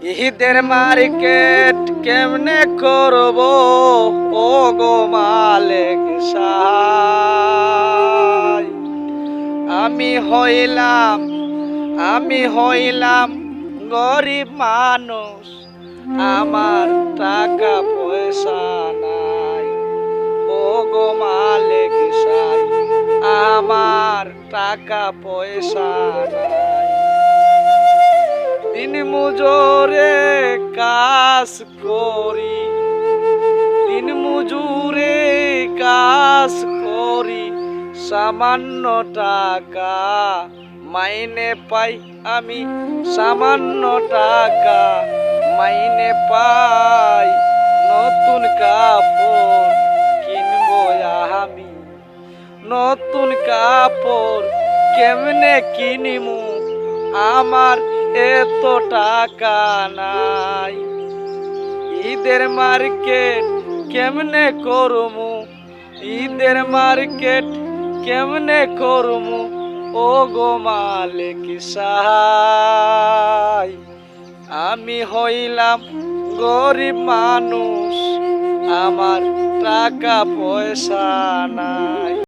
ঈদের মার্কেট কেমনে করব ও গো মালিক সাহাই। আমি হইলাম গরিব মানুষ, আমার টাকা পয়সা নাই। ও গো মালিক সাহাই, আমার টাকা পয়সা নাই। দিন মজুরে কাজ করি, দিন মজুরে কাজ করি, সামান্য টাকা মাইনে পাই। আমি সামান্য টাকা মাইনে পাই। নতুন কাপড় কিনবো আমি, নতুন কাপড় কেমনে কিনিমু, আমার এত টাকা নাই। ঈদের মার্কেট কেমনে করমু, ঈদের মার্কেট কেমনে করমু ও গো মালিক সাহাই। আমি হইলাম গরিব মানুষ, আমার টাকা পয়সা নাই।